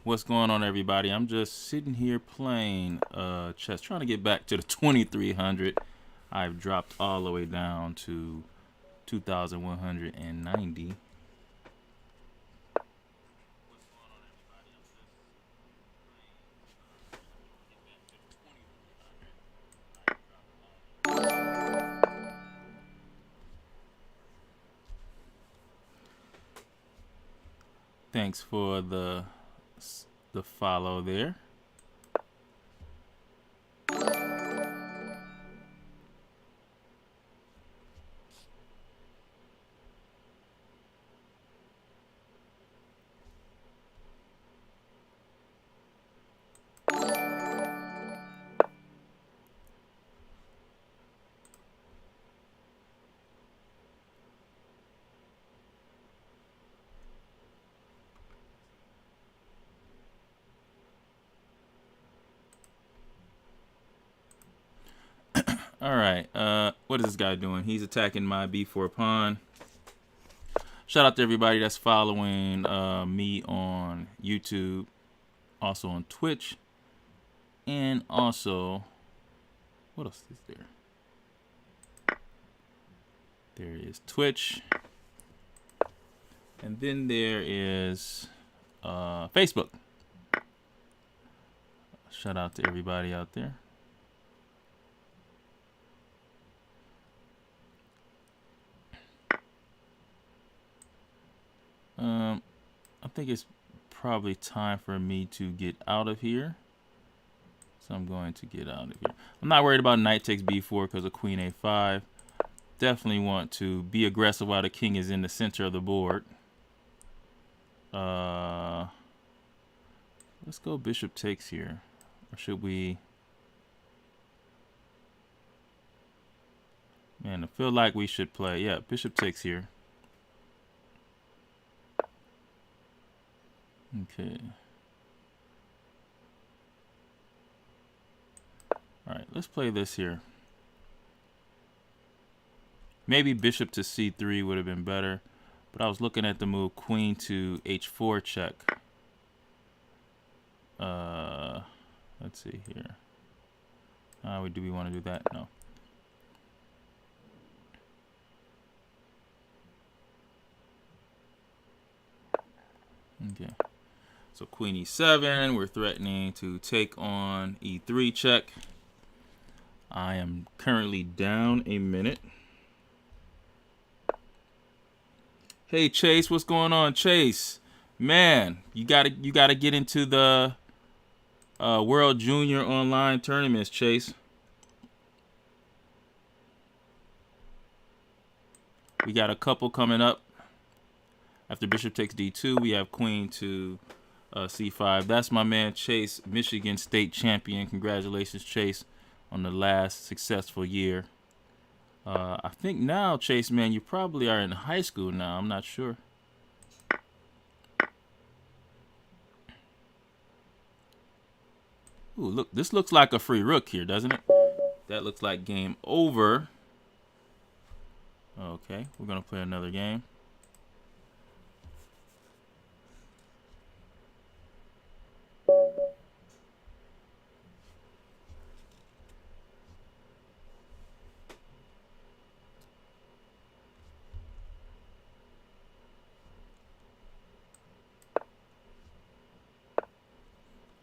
What's going on, everybody? I'm just sitting here playing chess, trying to get back to the 2300. I've dropped all the way down to 2190. Thanks for the follow there. All right. What is this guy doing? He's attacking my b4 pawn. Shout out to everybody that's following me on YouTube, also on Twitch, and also, what else is there? There is Twitch, and then there is Facebook. Shout out to everybody out there. I think it's probably time for me to get out of here. So I'm going to get out of here. I'm not worried about knight takes b4 because of queen a5. Definitely want to be aggressive while the king is in the center of the board. Let's go bishop takes here. Or should we... Man, I feel like we should play. Yeah, bishop takes here. Okay. All right, let's play this here. Maybe bishop to c3 would have been better, but I was looking at the move queen to h4 check. Let's see here. Do we want to do that? No. Okay. So queen e7, we're threatening to take on e3 check. I am currently down a minute. Hey Chase, what's going on, Chase? Man, you gotta get into the World Junior Online tournaments, Chase. We got a couple coming up. After bishop takes d2, we have queen to c5. That's my man Chase, Michigan State champion. Congratulations, Chase, on the last successful year. I think now, Chase, man, you probably are in high school now. I'm not sure. Ooh, look, this looks like a free rook here, doesn't it? That looks like game over. Okay, we're gonna play another game.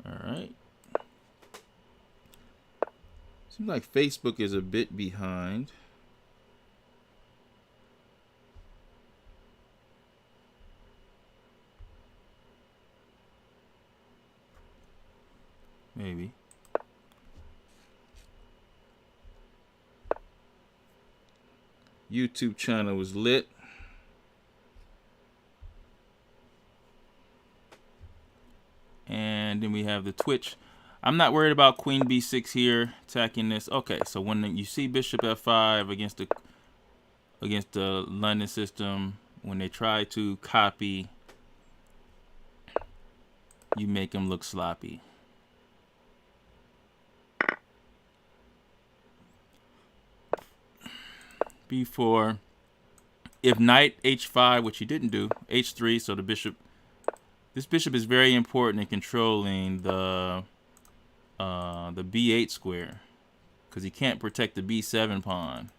Alright. Seems like Facebook is a bit behind. Maybe. YouTube channel was lit. And then we have the Twitch. I'm not worried about queen b6 here, attacking this. Okay, so when you see bishop f5 against the London system, when they try to copy, you make them look sloppy. b4. If knight h5, which he didn't do, h3, so the bishop. This bishop is very important in controlling the b8 square, because he can't protect the b7 pawn.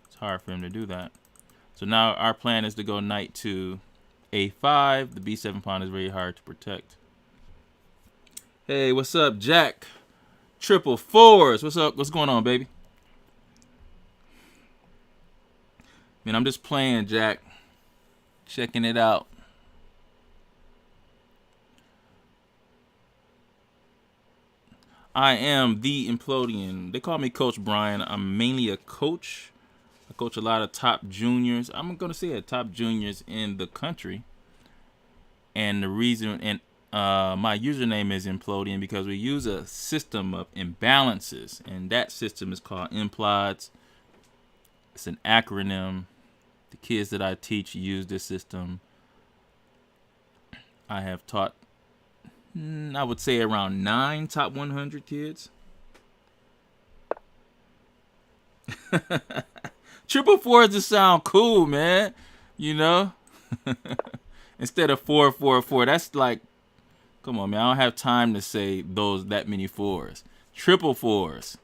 It's hard for him to do that. So now our plan is to go knight to a5. The b7 pawn is very hard to protect. Hey, what's up, Jack? Triple fours. What's up? What's going on, baby? Man, I'm just playing, Jack. Checking it out. I am the Implodian. They call me Coach Brian. I'm mainly a coach. I coach a lot of top juniors. I'm going to say top juniors in the country. And the reason, and my username is Implodian because we use a system of imbalances. And that system is called Implods. It's an acronym. The kids that I teach use this system. I have taught, I would say, around 9 top 100 kids. Triple fours just sound cool, man. You know? Instead of 4-4-4. That's like, come on, man. I don't have time to say that many fours. Triple fours.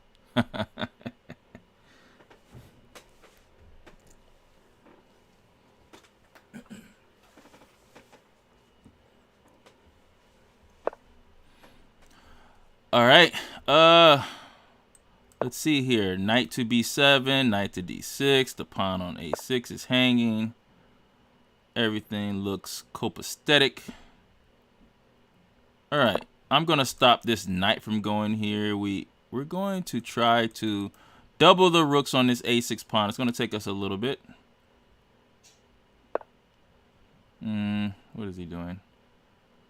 All right. Let's see here. Knight to b7, knight to d6. The pawn on a6 is hanging. Everything looks copacetic. All right. I'm going to stop this knight from going here. We're going to try to double the rooks on this a6 pawn. It's going to take us a little bit. What is he doing?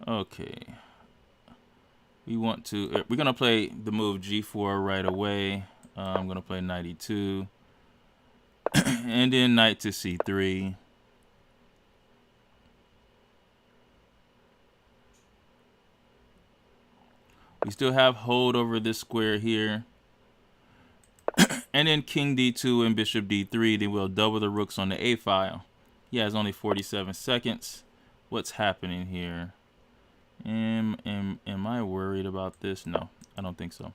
Okay. We're going to play the move g4 right away. I'm going to play knight e2. And then knight to c3. We still have hold over this square here. And then king d2 and bishop d3. Then we'll double the rooks on the a file. He has only 47 seconds. What's happening here? Am I worried about this? No, I don't think so.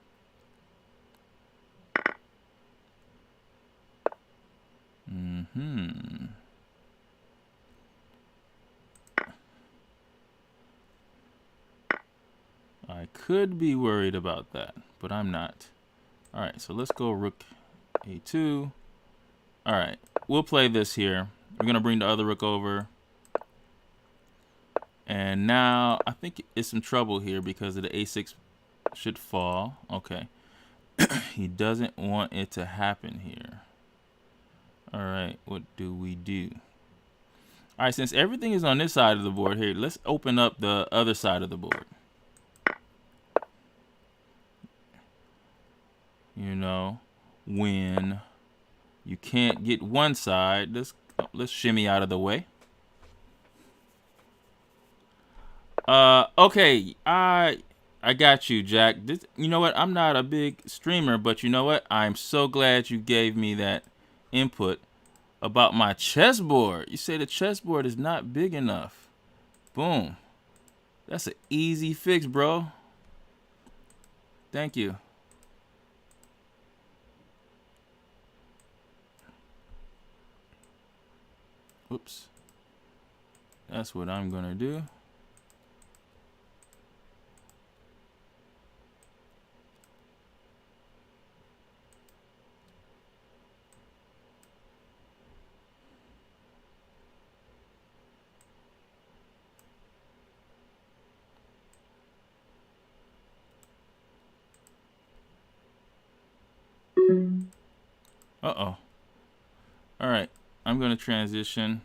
I could be worried about that, but I'm not. All right, so let's go rook a2. All right, we'll play this here. We're going to bring the other rook over. And now I think it's some trouble here because of the a6 should fall. Okay. He doesn't want it to happen here. All right, what do we do? All right, since everything is on this side of the board here, let's open up the other side of the board. You know, when you can't get one side, let's shimmy out of the way. Okay, I got you, Jack. You know what? I'm not a big streamer, but you know what? I'm so glad you gave me that input about my chessboard. You say the chessboard is not big enough. Boom. That's an easy fix, bro. Thank you. Whoops. That's what I'm gonna do. Uh-oh. All right, I'm gonna transition.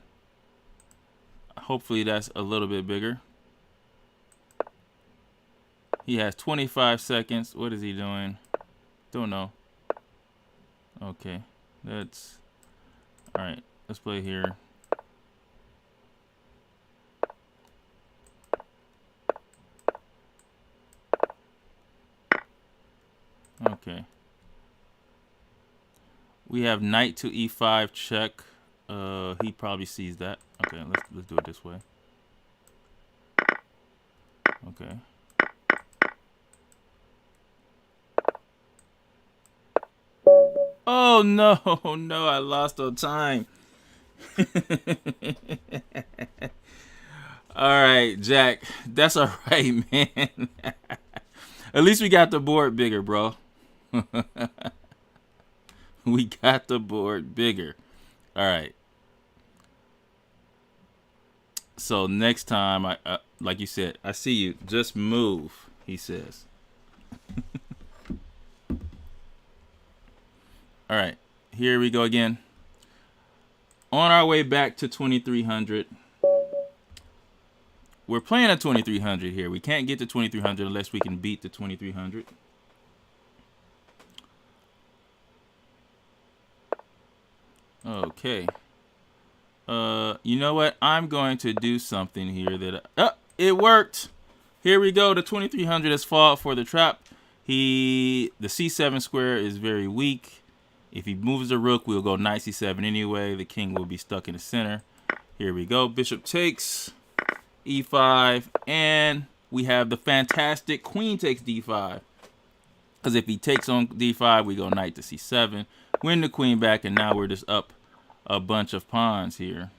Hopefully that's a little bit bigger. He has 25 seconds. What is he doing? Don't know. Okay, that's all right. Let's play here. Okay. We have knight to e5 check. He probably sees that. Okay, let's do it this way. Okay. Oh no, no, I lost on time. All right, Jack. That's all right, man. At least we got the board bigger, bro. We got the board bigger. All right. So next time, like you said, I see you. Just move, he says. All right. Here we go again. On our way back to 2300. We're playing at 2300 here. We can't get to 2300 unless we can beat the 2300. Okay. You know what? I'm going to do something here that it worked. Here we go. The 2300 has fought for the trap. The c7 square is very weak. If he moves the rook, we'll go knight c7 anyway. The king will be stuck in the center. Here we go. Bishop takes e5, and we have the fantastic queen takes d5. Because if he takes on d5, we go knight to c7, win the queen back, and now we're just up a bunch of pawns here.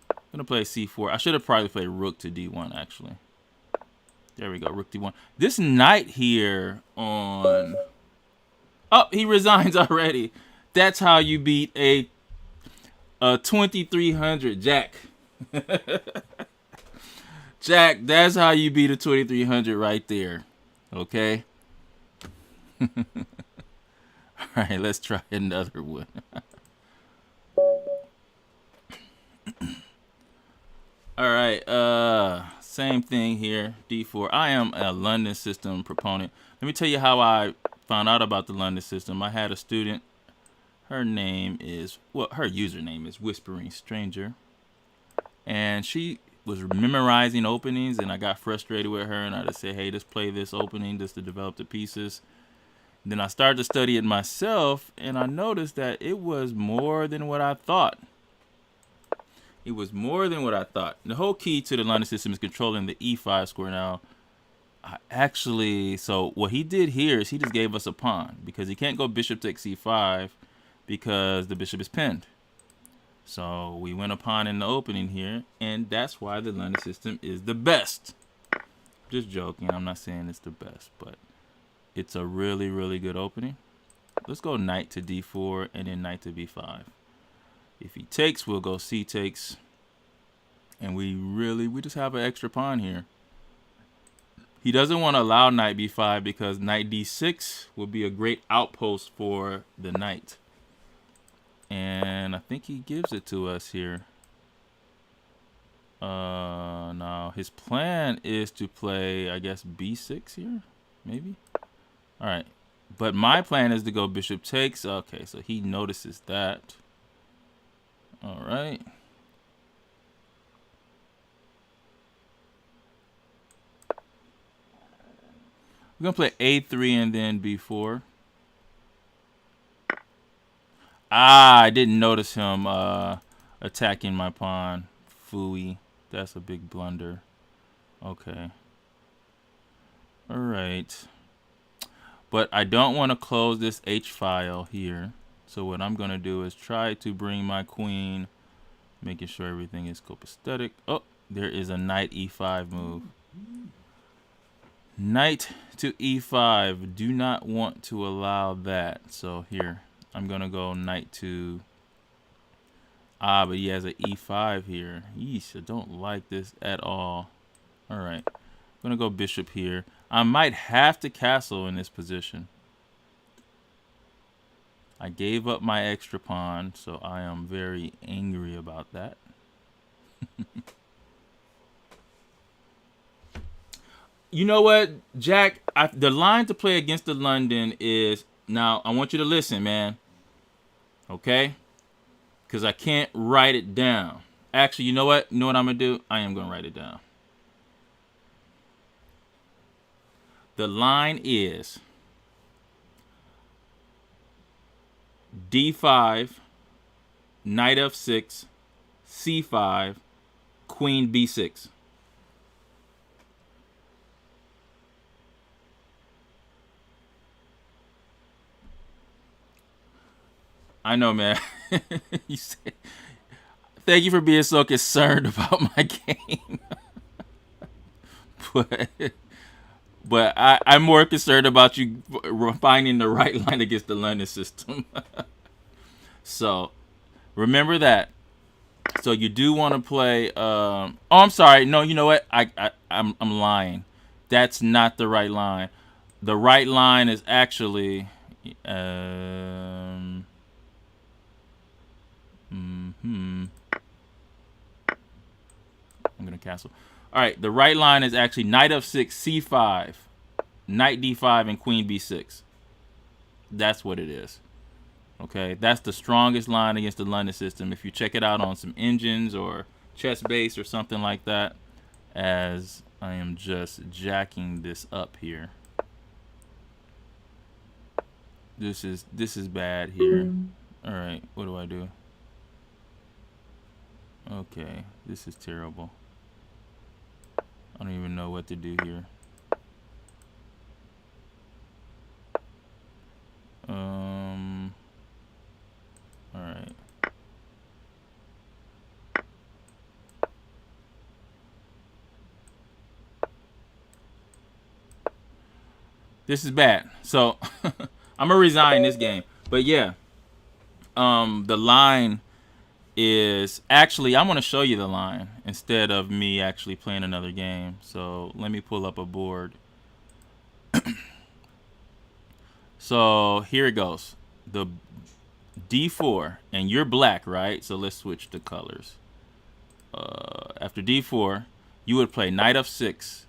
I'm gonna play c4. I should have probably played rook to d1 actually. There we go, rook d1. This knight here on... Oh, he resigns already. That's how you beat a 2300, Jack. Jack, that's how you beat a 2300 right there. Okay? All right, let's try another one. All right, same thing here, d4. I am a London system proponent. Let me tell you how I found out about the London system. I had a student. Her name is, well, her username is Whispering Stranger. And she was memorizing openings, and I got frustrated with her, and I just said, hey, just play this opening just to develop the pieces. And then I started to study it myself, and I noticed that it was more than what I thought. It was more than what I thought. The whole key to the London system is controlling the e5 square. Now, so what he did here is he just gave us a pawn, because he can't go bishop takes c5 because the bishop is pinned. So we went a pawn in the opening here, and that's why the London system is the best. Just joking. I'm not saying it's the best, but it's a really, really good opening. Let's go knight to d4 and then knight to b5. If he takes, we'll go c takes. And we just have an extra pawn here. He doesn't want to allow knight b5 because knight d6 will be a great outpost for the knight. And I think he gives it to us here. Now his plan is to play, I guess, b6 here, maybe. All right, but my plan is to go bishop takes. Okay, so he notices that. All right. We're gonna play a3 and then b4. I didn't notice him attacking my pawn. Phooey. That's a big blunder. Okay. All right. But I don't want to close this H file here. So what I'm going to do is try to bring my queen, making sure everything is copacetic. Oh, there is a knight e5 move. Knight to e5. Do not want to allow that. So here, I'm going to go knight to... but he has an e5 here. Yeesh, I don't like this at all. All right, I'm going to go bishop here. I might have to castle in this position. I gave up my extra pawn, so I am very angry about that. You know what, Jack? The line to play against the London is... Now, I want you to listen, man. Okay? Because I can't write it down. Actually, you know what? You know what I'm going to do? I am going to write it down. The line is d5, knight f6, c5, queen b6. I know, man. You said, thank you for being so concerned about my game. but I'm more concerned about you finding the right line against the London system. So remember that. So you do want to play. Oh, I'm sorry. No, you know what? I'm lying. That's not the right line. The right line is actually. I'm gonna castle. All right. The right line is actually knight f6, c5, knight d5, and queen b6. That's what it is. Okay, that's the strongest line against the London system. If you check it out on some engines or chess base or something like that, as I am just jacking this up here. This is bad here. All right, what do I do? Okay, this is terrible. I don't even know what to do here. All right. This is bad. So I'm gonna resign this game. But yeah, the line is actually, I'm gonna show you the line instead of me actually playing another game. So let me pull up a board. So here it goes. The d4, and you're black, right? So let's switch the colors. After d4, you would play knight f6.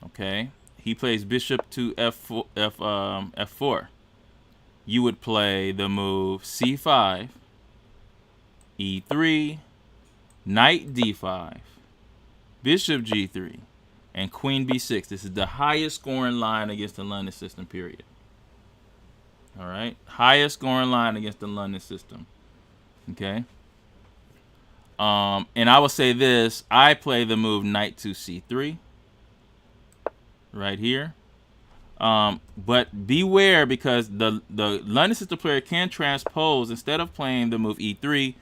Okay. He plays bishop to f4, f4. You would play the move c5, e3, knight d5, bishop g3, and queen b6. This is the highest scoring line against the London system, period. All right, highest scoring line against the London system. Okay. And I will say this: I play the move knight to c3, right here. But beware, because the London system player can transpose. Instead of playing the move e3,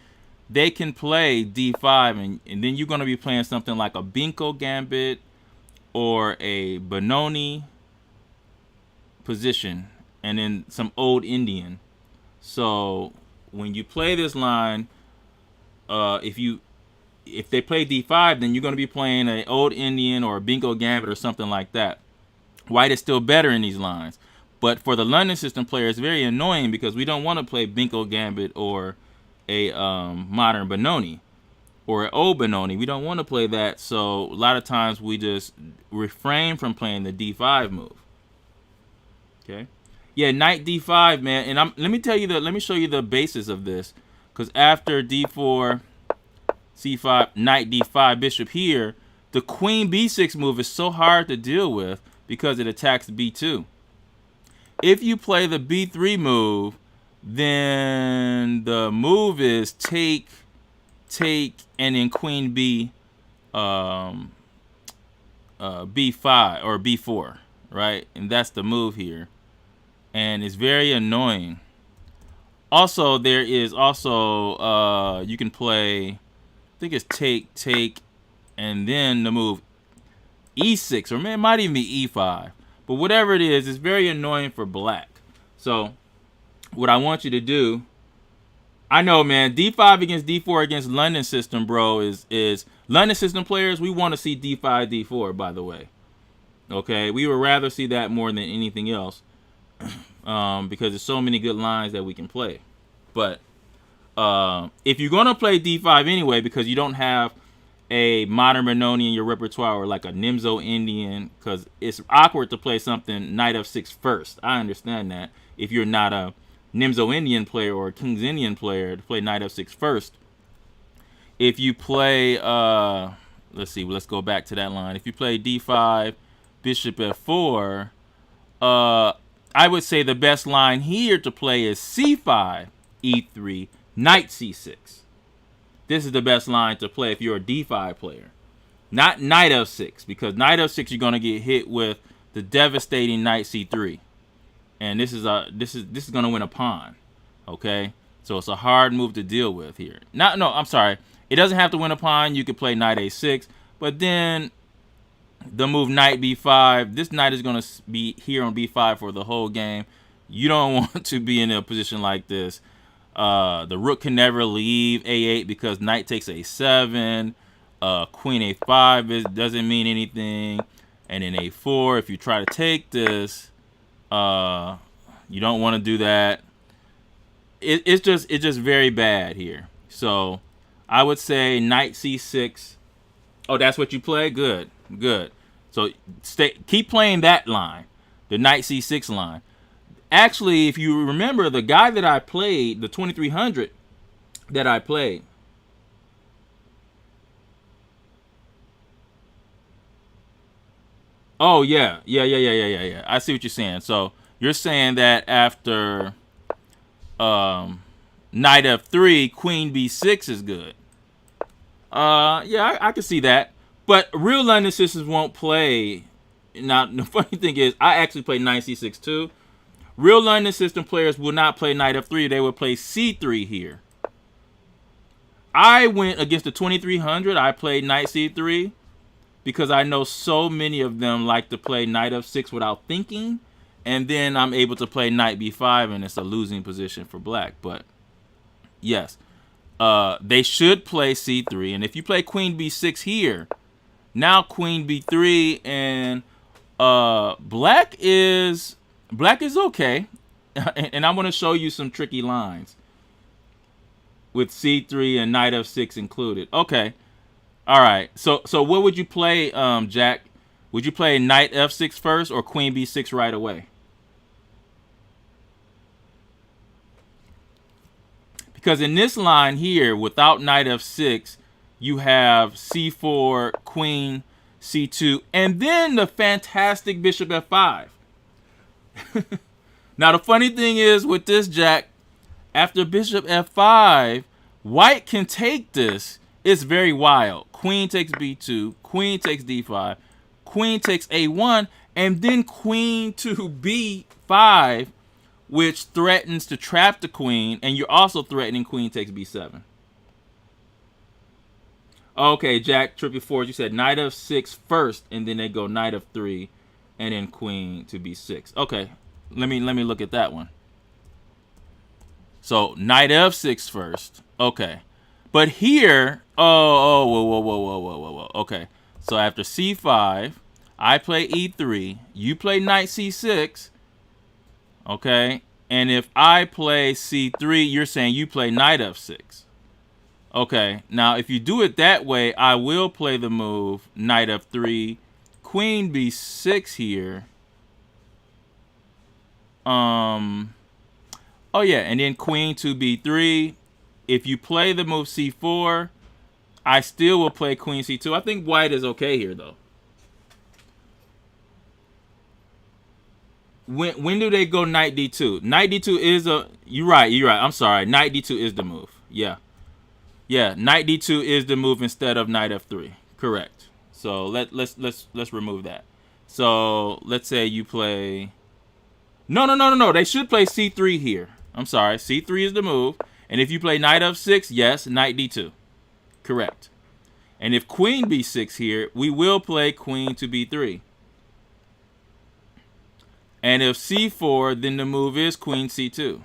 they can play d5, and then you're going to be playing something like a Binko gambit or a Benoni position, and then some old Indian. So when you play this line, if they play d5, then you're going to be playing an old Indian or a Binko gambit or something like that. White is still better in these lines. But for the London system player, it's very annoying because we don't want to play Binko gambit or a modern Benoni or an old Benoni. We don't want to play that. So a lot of times we just refrain from playing the d5 move. Okay. Yeah, knight d5, man. And let me show you the basis of this. Because after d4, c5, knight d5, bishop here, the queen b6 move is so hard to deal with because it attacks b2. If you play the b3 move, then the move is take, and then queen b, b5 or b4, right? And that's the move here. And it's very annoying. Also, there is also, you can play, I think it's take, and then the move e6, or it might even be e5. But whatever it is, it's very annoying for black. So what I want you to do, I know, man, d5 against d4 against London system, bro, is London system players, we want to see d5, d4, by the way. Okay, we would rather see that more than anything else. Because there's so many good lines that we can play. But if you're going to play d5 anyway, because you don't have a modern Benoni in your repertoire or like a Nimzo Indian, because it's awkward to play something knight f6 first. I understand that. If you're not a Nimzo Indian player or a King's Indian player, to play knight f6 first. If you play, let's see, let's go back to that line. If you play d5, bishop f4, I would say the best line here to play is c5, e3, knight c6. This is the best line to play if you're a d5 player. Not knight f6, because knight f6 you're going to get hit with the devastating knight c3. And this is going to win a pawn. Okay? So it's a hard move to deal with here. No, I'm sorry. It doesn't have to win a pawn. You could play knight a6, but then the move knight b5. This knight is going to be here on b5 for the whole game. You don't want to be in a position like this. The rook can never leave a8 because knight takes a7. Queen a5 doesn't mean anything. And then a4, if you try to take this, you don't want to do that. It's just very bad here. So I would say knight c6. Oh, that's what you play? Good. So keep playing that line, the knight c6 line. Actually, if you remember, the guy that I played, the 2300 that I played, oh yeah. I see what you're saying. So you're saying that after knight f3, queen b6 is good. Yeah, I can see that. But real London systems won't play. Now, the funny thing is, I actually played knight c6 too. Real London system players will not play knight f3. They will play c3 here. I went against the 2300. I played knight c3 because I know so many of them like to play knight f6 without thinking. And then I'm able to play knight b5, and it's a losing position for black. But yes, they should play c3. And if you play queen b6 here, now queen b3, and black is okay. And I'm going to show you some tricky lines with c3 and knight f6 included. Okay. All right. So what would you play, Jack? Would you play knight f6 first or queen b6 right away? Because in this line here, without knight f6, you have c4, queen, c2, and then the fantastic bishop f5. Now, the funny thing is with this, Jack, after bishop f5, white can take this. It's very wild. Queen takes b2, queen takes d5, queen takes a1, and then queen to b5, which threatens to trap the queen, and you're also threatening queen takes b7. Okay, Jack, triple fours. You said knight f6 first, and then they go knight f3, and then queen to b6. Okay, let me look at that one. So knight f6 first. Okay, but here, whoa. Okay, so after c5, I play e3. You play knight c6. Okay, and if I play c3, you're saying you play knight f6. Okay, now if you do it that way, I will play the move knight f3, queen b6 here. Oh yeah, and then queen to b3. If you play the move c4, I still will play queen c2. I think white is okay here though. When do they go knight d2? Knight d2 is a... You're right. I'm sorry. Knight d2 is the move. Yeah, knight d2 is the move instead of knight f3. Correct. So let's remove that. So let's say you play... No. They should play c3 here. I'm sorry. c3 is the move. And if you play knight f6, yes, knight d2. Correct. And if queen b6 here, we will play queen to b3. And if c4, then the move is queen c2.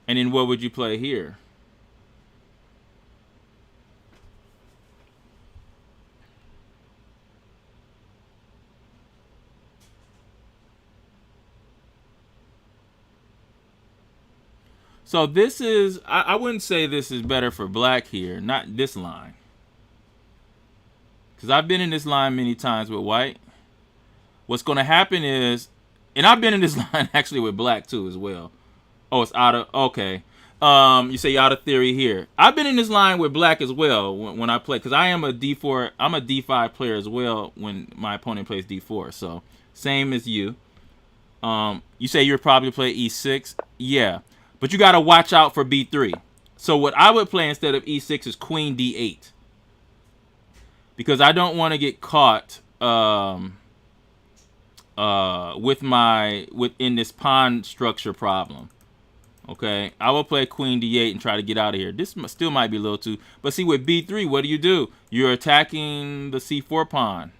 And then what would you play here? So this is, I wouldn't say this is better for black here, not this line. Because I've been in this line many times with white. What's going to happen is, and I've been in this line actually with black too as well. Oh, it's out of, okay. You say you're out of theory here. I've been in this line with black as well when I play, because I am a d4, I'm a d5 player as well when my opponent plays d4. So same as you. You say you'd probably play e6. Yeah, but you got to watch out for b3. So what I would play instead of e6 is queen d8, because I don't want to get caught within this pawn structure problem. Okay, I will play queen d8 and try to get out of here. This still might be a little too, but see with b3, what do? You're attacking the c4 pawn.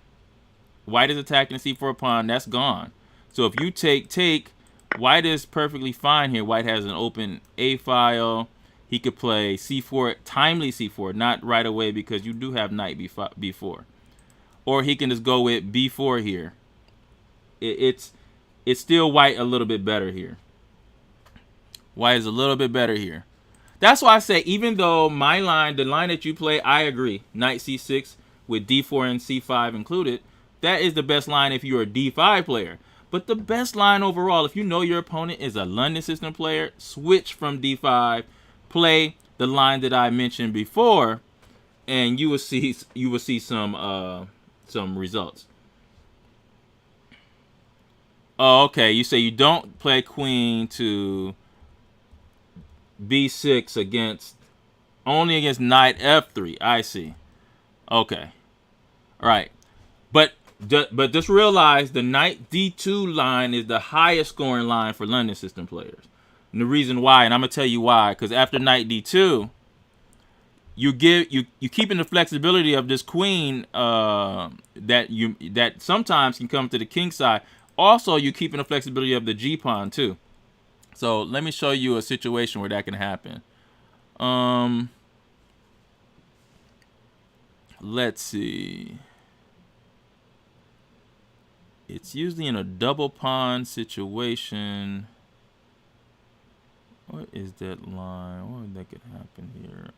White is attacking the c4 pawn. That's gone. So if you take, white is perfectly fine here. White has an open a file. He could play c4, timely c4, not right away because you do have knight b4. Or he can just go with b4 here. It's still white a little bit better here. White is a little bit better here. That's why I say, even though my line, the line that you play, I agree. Knight c6 with d4 and c5 included. That is the best line if you're a d5 player. But the best line overall, if you know your opponent is a London system player, switch from d5, play the line that I mentioned before, and you will see some results. Oh, okay. You say you don't play queen to b6 only against knight f3. I see. Okay. All right. But just realize the knight d2 line is the highest scoring line for London system players. And the reason why, and I'm gonna tell you why, because after knight d2, you keeping the flexibility of this queen that sometimes can come to the king side. Also, you keeping the flexibility of the g pawn too. So let me show you a situation where that can happen. Let's see. It's usually in a double pawn situation. What is that line? What that could happen here?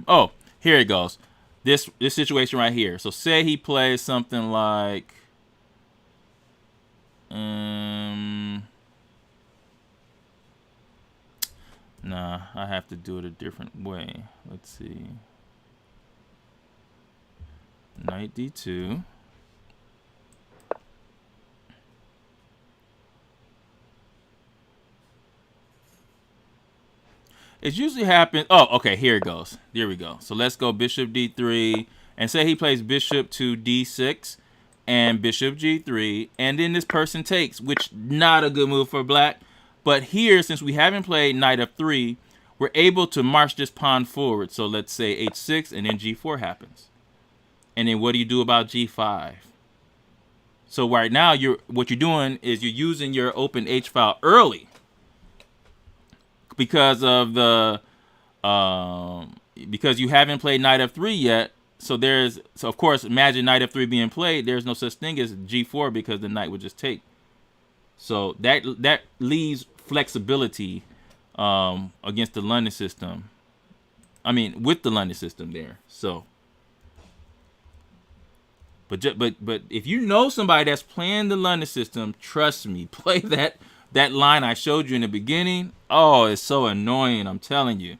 Oh, here it goes. This situation right here. So say he plays something like nah, I have to do it a different way. Let's see. Knight d2. It usually happens. Oh, okay, here it goes. There we go. So let's go bishop d3. And say he plays bishop to d6 and bishop g3. And then this person takes, which not a good move for black. But here, since we haven't played knight f3, we're able to march this pawn forward. So let's say h6 and then g4 happens. And then what do you do about g5? So right now, what you're doing is you're using your open h file early. Because of because you haven't played knight f3 yet, so of course imagine knight f3 being played. There's no such thing as g4 because the knight would just take. So that leaves flexibility against the London system. I mean, with the London system there. So, but if you know somebody that's playing the London system, trust me, play that line I showed you in the beginning. Oh, it's so annoying, I'm telling you.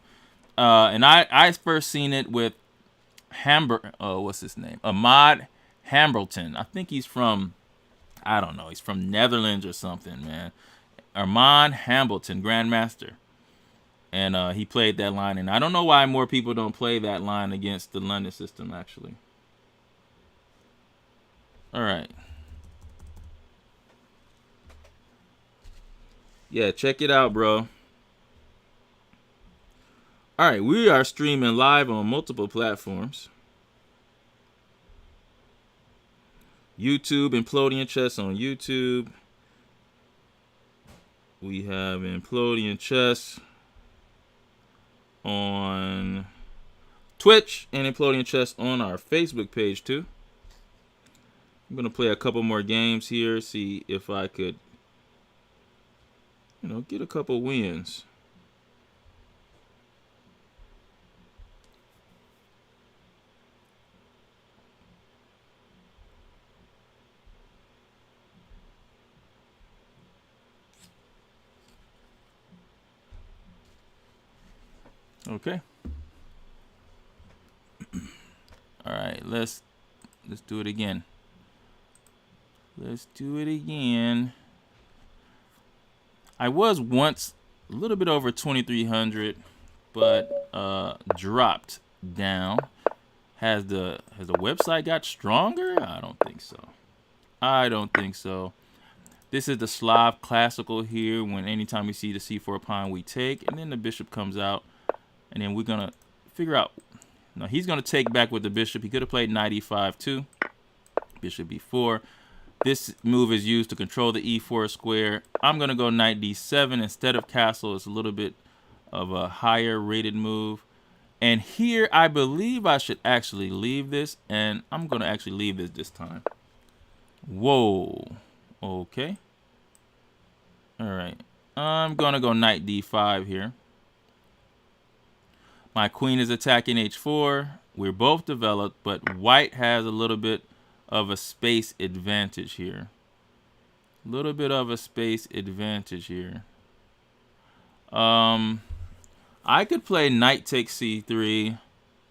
And I first seen it with what's his name? Ahmad Hambleton. I think he's from, I don't know, he's from Netherlands or something, man. Ahmad Hambleton, Grandmaster. And he played that line. And I don't know why more people don't play that line against the London system, actually. All right. Yeah, check it out, bro. All right, we are streaming live on multiple platforms. YouTube, Implodian Chess on YouTube. We have Implodian Chess on Twitch and Implodian Chess on our Facebook page too. I'm going to play a couple more games here, see if I could, get a couple wins. Okay. All right, let's do it again. Let's do it again. I was once a little bit over 2,300, but dropped down. Has the website got stronger? I don't think so. I don't think so. This is the Slav classical here. When anytime we see the c4 pawn, we take, and then the bishop comes out, and then we're gonna figure out. No, he's gonna take back with the bishop. He could have played knight e5 too. Bishop b4. This move is used to control the e4 square. I'm gonna go knight d7 instead of castle. It's a little bit of a higher rated move. And here, I believe I should actually leave this, and I'm gonna actually leave this time. Whoa. Okay. All right. I'm gonna go knight d5 here. My queen is attacking h4. We're both developed, but white has a little bit of a space advantage here. A little bit of a space advantage here. I could play knight takes c3.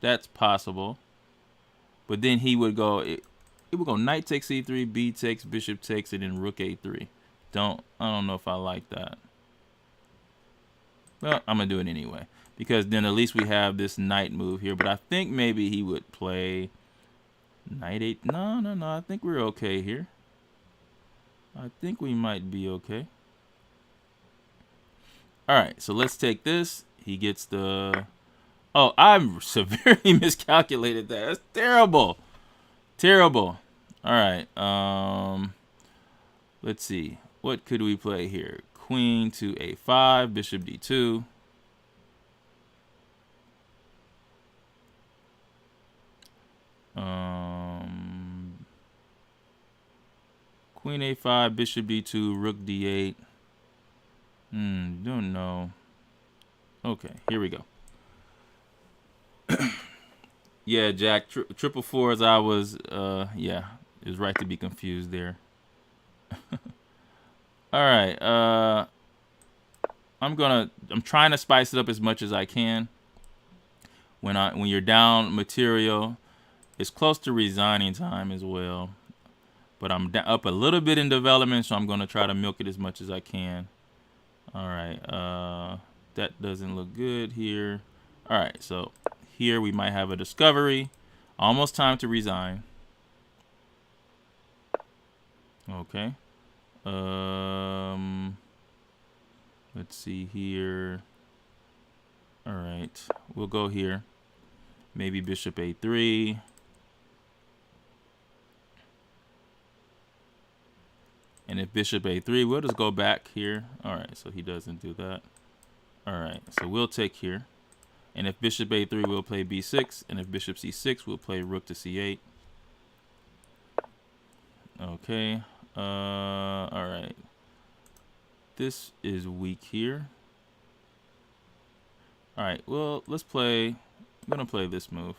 That's possible. But then he would go, it would go knight takes c3, b takes, bishop takes, and then rook a3. I don't know if I like that. Well, I'm going to do it anyway. Because then at least we have this knight move here. But I think maybe he would play knight 8. No. I think we're okay here. I think we might be okay. All right, so let's take this. He gets the... Oh, I'm severely miscalculated that. That's terrible. Terrible. All right. Let's see. What could we play here? Queen to a5, bishop d2. Queen a5, bishop d2, rook d8. Don't know. Okay, here we go. Yeah, Jack, triple fours. I was, yeah, it was right to be confused there. All right, I'm trying to spice it up as much as I can. When you're down material, it's close to resigning time as well. But I'm up a little bit in development, so I'm gonna try to milk it as much as I can. All right, that doesn't look good here. All right, so here we might have a discovery. Almost time to resign. Okay. Let's see here. All right, we'll go here. Maybe bishop a3. And if bishop a3, we'll just go back here. All right, so he doesn't do that. All right, so we'll take here. And if bishop a3, we'll play b6. And if bishop c6, we'll play rook to c8. Okay. All right. This is weak here. All right, well, let's play. I'm going to play this move.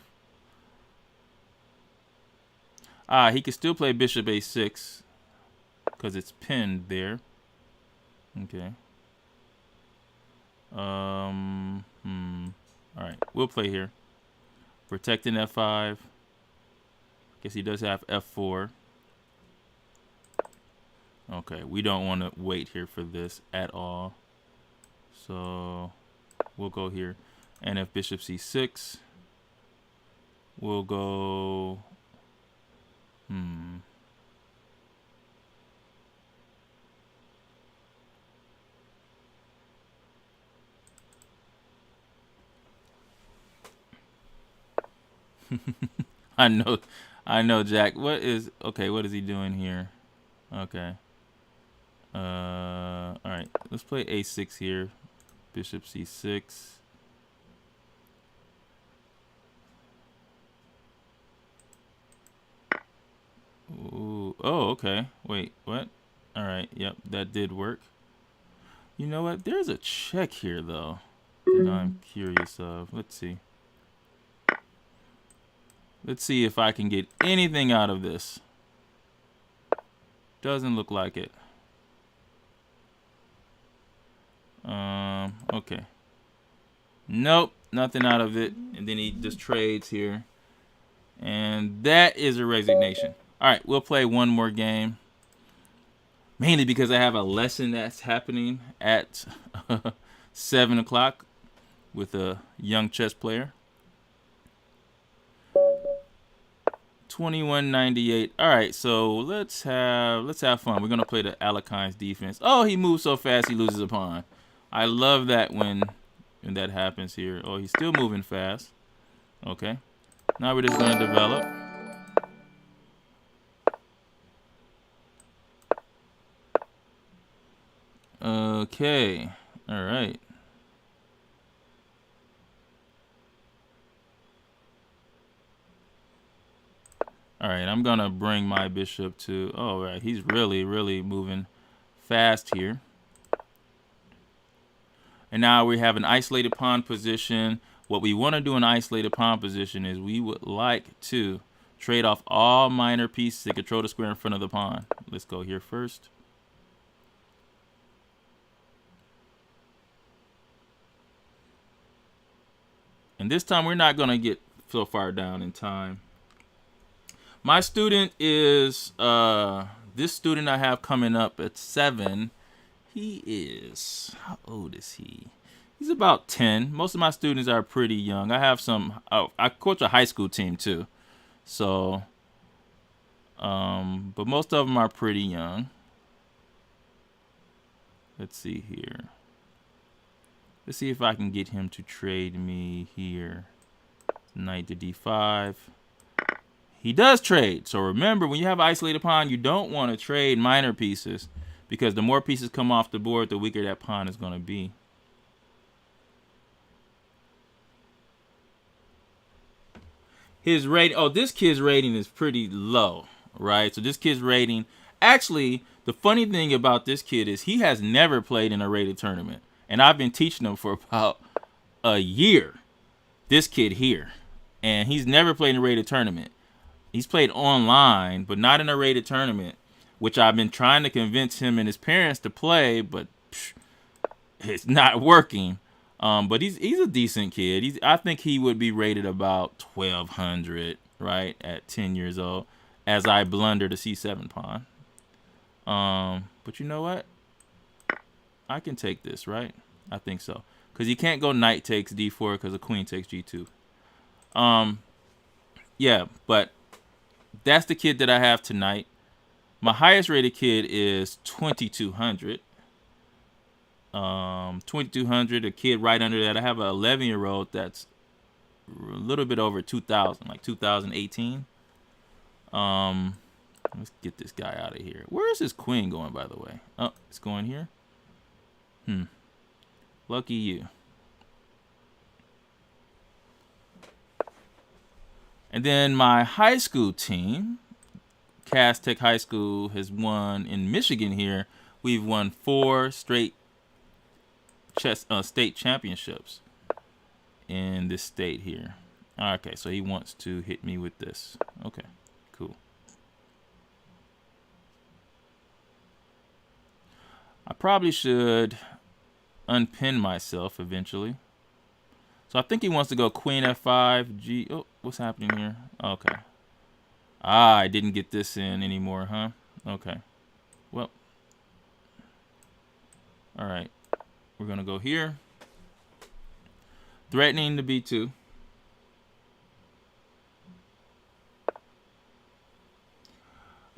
He can still play bishop a6 because it's pinned there. Okay. All right, we'll play here. Protecting f5. Guess he does have f4. Okay, we don't want to wait here for this at all. So we'll go here. And if bishop c6, we'll go... I know, Jack. What is he doing here? Okay. All right. Let's play a6 here. Bishop c6. Ooh. Oh, okay. Wait, what? All right. Yep, that did work. You know what? There's a check here, though, that I'm curious of. Let's see. Let's see if I can get anything out of this. Doesn't look like it. Okay. Nope, nothing out of it. And then he just trades here. And that is a resignation. All right, we'll play one more game. Mainly because I have a lesson that's happening at 7 o'clock with a young chess player. 2198. All right, so let's have fun. We're gonna play the Alekhines defense. Oh, he moves so fast he loses a pawn. I love that when that happens here. Oh, he's still moving fast. Okay. Now we're just gonna develop. Okay. All right. All right, I'm gonna bring my bishop to. Oh, right, he's really moving fast here. And now we have an isolated pawn position. What we want to do in isolated pawn position is we would like to trade off all minor pieces to control the square in front of the pawn. Let's go here first. And this time we're not gonna get so far down in time. My student is this student I have coming up at 7. He is, how old is he? He's about 10. Most of my students are pretty young. I have some. I coach a high school team too, so but most of them are pretty young. Let's see here. Let's see if I can get him to trade me here. Knight to d5. He does trade. So remember, when you have an isolated pawn, you don't want to trade minor pieces, because the more pieces come off the board, the weaker that pawn is going to be. His rating, oh, this kid's rating is pretty low, right? So this kid's rating, actually, the funny thing about this kid is he has never played in a rated tournament. And I've been teaching him for about a year, this kid here. And he's never played in a rated tournament. He's played online, but not in a rated tournament, which I've been trying to convince him and his parents to play, but it's not working. But he's a decent kid. I think he would be rated about 1200, right, at 10 years old, as I blunder the c7 pawn. But you know what? I can take this, right? I think so. Because you can't go knight takes d4 because the queen takes g2. Yeah, but that's the kid that I have tonight. My highest rated kid is 2200. 2200, a kid right under that. I have an 11-year-old that's a little bit over 2000, like 2018. Let's get this guy out of here. Where is his queen going, by the way? Oh, it's going here. Lucky you. And then my high school team, Cass Tech High School, has won in Michigan here. We've won 4 straight state championships in this state here. Okay, so he wants to hit me with this. Okay, cool. I probably should unpin myself eventually. So I think he wants to go queen f5, g. Oh, what's happening here? Okay. Ah, I didn't get this in anymore, huh? Okay. Well. All right. We're going to go here. Threatening the b2.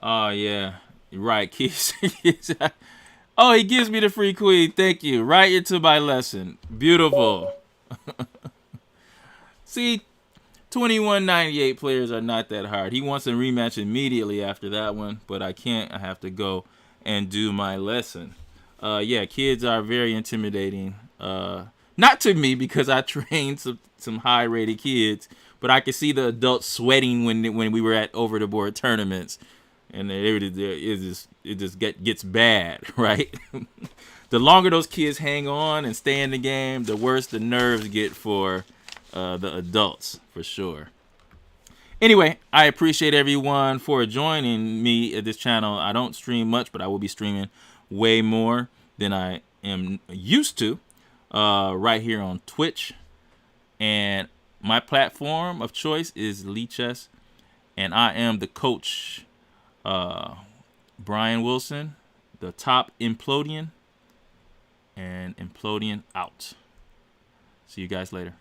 Oh, yeah. Right, keys. Oh, he gives me the free queen. Thank you. Right into my lesson. Beautiful. See, 2198 players are not that hard. He wants a rematch immediately after that one, but I can't. I have to go and do my lesson. Yeah, kids are very intimidating. Not to me, because I trained some high-rated kids, but I could see the adults sweating when we were at over-the-board tournaments, and it just gets bad, right? The longer those kids hang on and stay in the game, the worse the nerves get for the adults, for sure. Anyway, I appreciate everyone for joining me at this channel. I don't stream much, but I will be streaming way more than I am used to right here on Twitch. And my platform of choice is Lichess, and I am the coach, Brian Wilson, the top Implodian, and Implodian out. See you guys later.